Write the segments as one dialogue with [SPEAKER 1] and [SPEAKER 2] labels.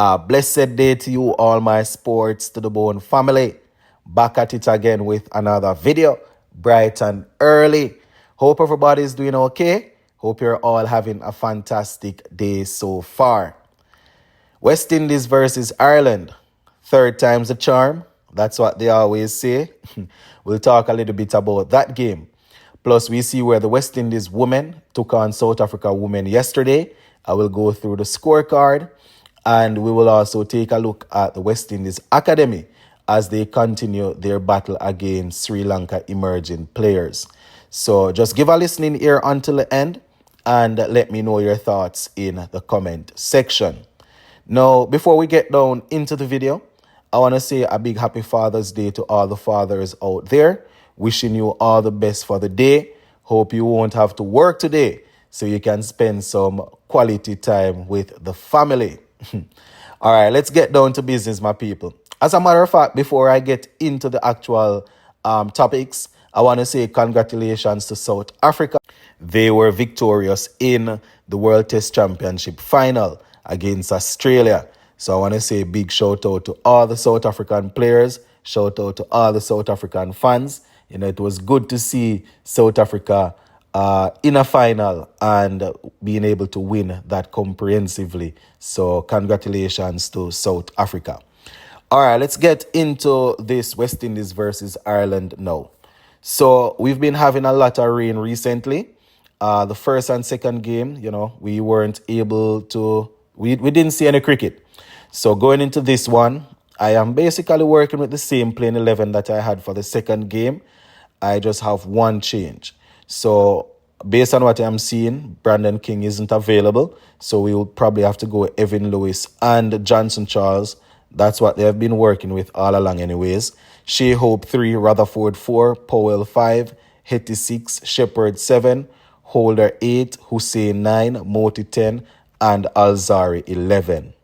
[SPEAKER 1] Blessed day to you, all my sports to the bone family. Back at it again with another video, bright and early. Hope everybody's doing okay. Hope you're all having a fantastic day so far. West Indies versus Ireland. Third time's a charm. That's what they always say. We'll talk a little bit about that game. Plus, we see where the West Indies women took on South Africa women yesterday. I will go through the scorecard. And we will also take a look at the West Indies Academy as they continue their battle against Sri Lanka emerging players. So just give a listening ear until the end and let me know your thoughts in the comment section. Now, before we get down into the video, I want to say a big happy Father's Day to all the fathers out there. Wishing you all the best for the day. Hope you won't have to work today so you can spend some quality time with the family. All right, let's get down to business, my people. As a matter of fact, before I get into the actual topics, I want to say congratulations to South Africa. They were victorious in the World Test Championship final against Australia. So I want to say a big shout out to all the South African players. Shout out to all the South African fans. You know, it was good to see South Africa in a final and being able to win that comprehensively. So congratulations to South Africa. All right, let's get into this West Indies versus Ireland now. So we've been having a lot of rain recently. The first and second game, you know, we weren't able to, we didn't see any cricket. So going into this one, I am basically working with the same playing 11 that I had for the second game. I just have one change. So based on what I'm seeing, Brandon King isn't available. So we will probably have to go with Evan Lewis and Johnson Charles. That's what they have been working with all along anyways. Shea Hope 3, Rutherford 4, Powell 5, Hetty 6, Shepherd 7, Holder 8, Hussein 9, Moti 10, and Alzari 11.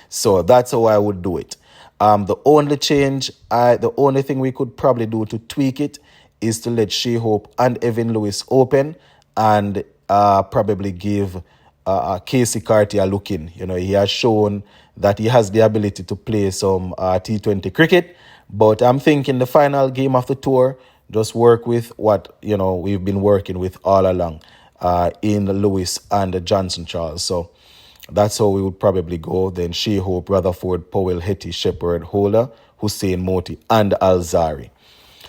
[SPEAKER 1] So that's how I would do it. The only change, the only thing we could probably do to tweak it is to let Shea Hope and Evan Lewis open and probably give Casey Carty a look in. You know, he has shown that he has the ability to play some T20 cricket. But I'm thinking the final game of the tour, just work with what, you know, we've been working with all along in Lewis and Johnson Charles. So that's how we would probably go. Then Shea Hope, Rutherford, Powell, Hetty, Shepherd, Holder, Hussein, Moti, and Alzari.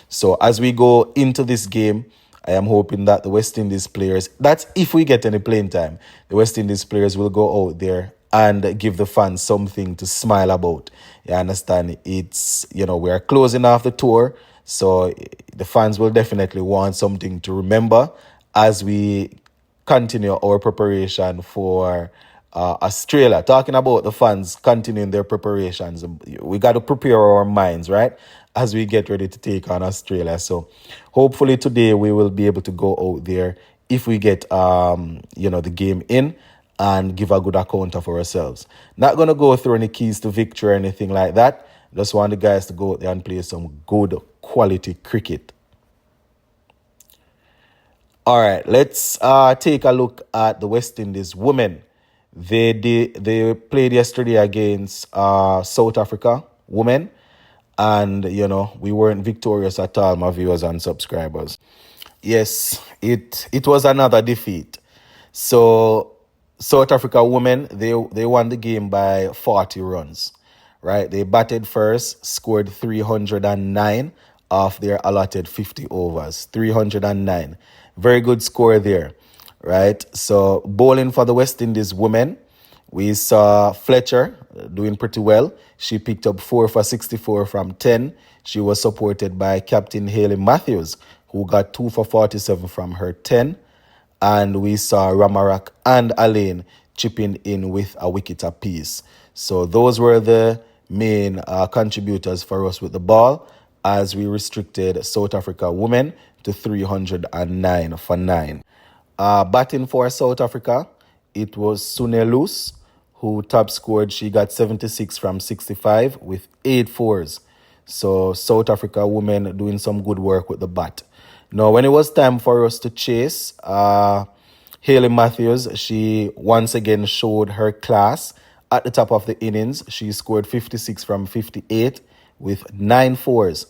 [SPEAKER 1] So as we go into this game, I am hoping that the West Indies players, that's if we get any playing time, the West Indies players will go out there and give the fans something to smile about. You understand? It's, you know, we're closing off the tour, so the fans will definitely want something to remember as we continue our preparation for Australia. Talking about the fans continuing their preparations, we got to prepare our minds, right, as we get ready to take on Australia. So hopefully today we will be able to go out there if we get you know, the game in and give a good account of ourselves. Not going to go through any keys to victory or anything like that. Just want the guys to go out there and play some good quality cricket. All right, let's take a look at the West Indies women. They played yesterday against South Africa women, and you know, we weren't victorious at all, my viewers and subscribers. Yes, it was another defeat. So South Africa women, they won the game by 40 runs, right? They batted first, scored 309 off their allotted 50 overs. 309, very good score there. Right, so bowling for the West Indies women, we saw Fletcher doing pretty well. She picked up 4 for 64 from 10. She was supported by Captain Hayley Matthews, who got 2 for 47 from her 10. And we saw Ramarak and Alain chipping in with a wicket apiece. So those were the main contributors for us with the ball, as we restricted South Africa women to 309 for 9. Batting for South Africa, it was Sunelus who top scored. She got 76 from 65 with 8 fours. So South Africa women doing some good work with the bat. Now, when it was time for us to chase, Haley Matthews, she once again showed her class at the top of the innings. She scored 56 from 58 with 9 fours.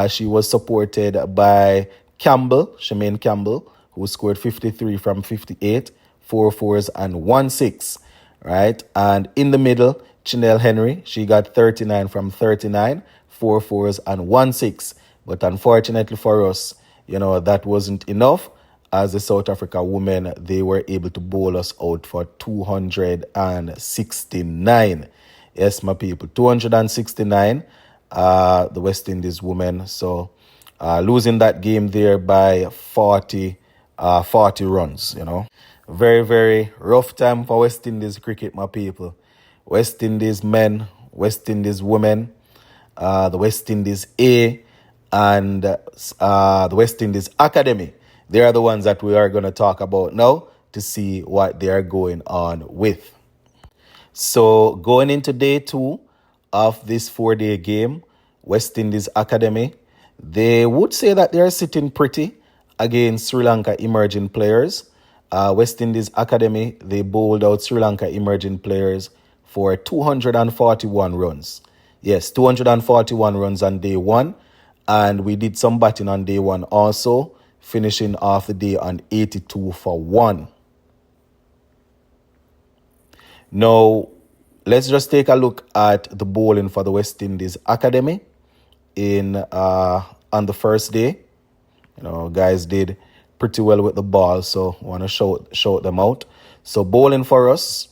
[SPEAKER 1] She was supported by Shemaine Campbell, who scored 53 from 58, 4 fours and 1 6. Right? And in the middle, Chinelle Henry, she got 39 from 39, 4 fours and 1 6. But unfortunately for us, that wasn't enough. As the South Africa women, they were able to bowl us out for 269. Yes, my people, 269, the West Indies women. So losing that game there by 40 runs, Very, very rough time for West Indies cricket, my people. West Indies men, West Indies women, the West Indies A, and the West Indies Academy. They are the ones that we are going to talk about now to see what they are going on with. So going into day 2 of this 4-day game, West Indies Academy, they would say that they are sitting pretty against Sri Lanka emerging players. West Indies Academy, they bowled out Sri Lanka emerging players for 241 runs. Yes, 241 runs on day 1. And we did some batting on day 1 also, finishing off the day on 82 for 1. Now, let's just take a look at the bowling for the West Indies Academy on the first day. Guys did pretty well with the ball, so I want to shout them out. So bowling for us,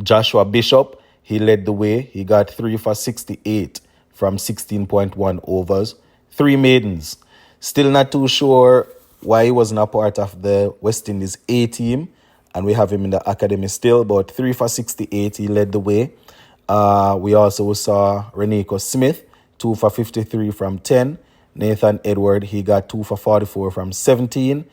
[SPEAKER 1] Joshua Bishop, he led the way. He got 3 for 68 from 16.1 overs. 3 maidens. Still not too sure why he wasn't a part of the West Indies A team, and we have him in the academy still, but 3 for 68, he led the way. We also saw Reneko Smith, 2 for 53 from 10. Nathan Edward, he got 2 for 44 from 17.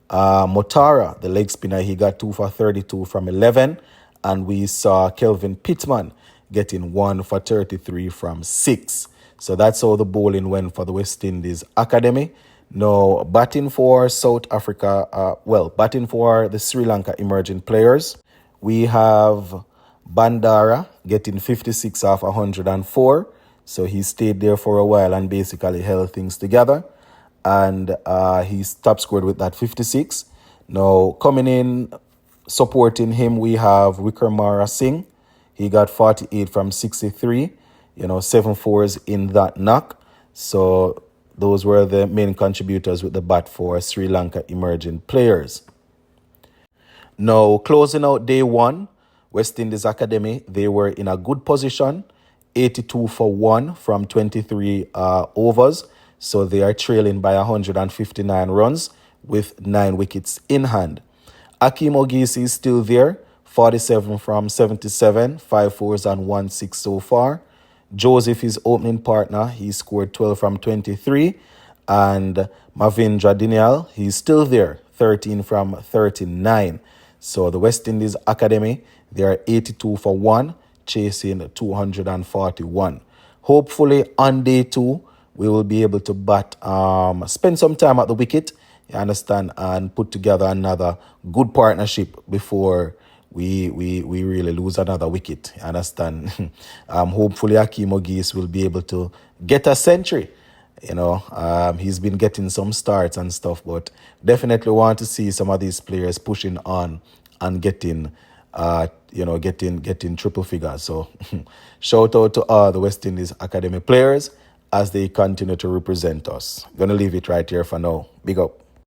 [SPEAKER 1] Motara, the leg spinner, he got 2 for 32 from 11. And we saw Kelvin Pittman getting 1 for 33 from 6. So that's how the bowling went for the West Indies Academy. Now, batting for South Africa, batting for the Sri Lanka emerging players, we have Bandara getting 56 off 104. So he stayed there for a while and basically held things together. And he's top scored with that 56. Now, coming in, supporting him, we have Wickremara Singh. He got 48 from 63. 7 fours in that knock. So those were the main contributors with the bat for Sri Lanka emerging players. Now, closing out day 1, West Indies Academy, they were in a good position, 82 for 1 from 23 overs. So they are trailing by 159 runs with 9 wickets in hand. Akeem Ogisi is still there, 47 from 77, 5 fours and 1 6 so far. Joseph, his opening partner, he scored 12 from 23. And Mavindra Dinial, he's still there, 13 from 39. So the West Indies Academy, they are 82 for 1, chasing 241. Hopefully on day 2, we will be able to spend some time at the wicket, you understand, and put together another good partnership before we really lose another wicket, you understand. Hopefully Akeem Ogis will be able to get a century. He's been getting some starts and stuff, but definitely want to see some of these players pushing on and getting triple figures. So shout out to all the West Indies Academy players as they continue to represent us. Gonna leave it right here for now. Big up.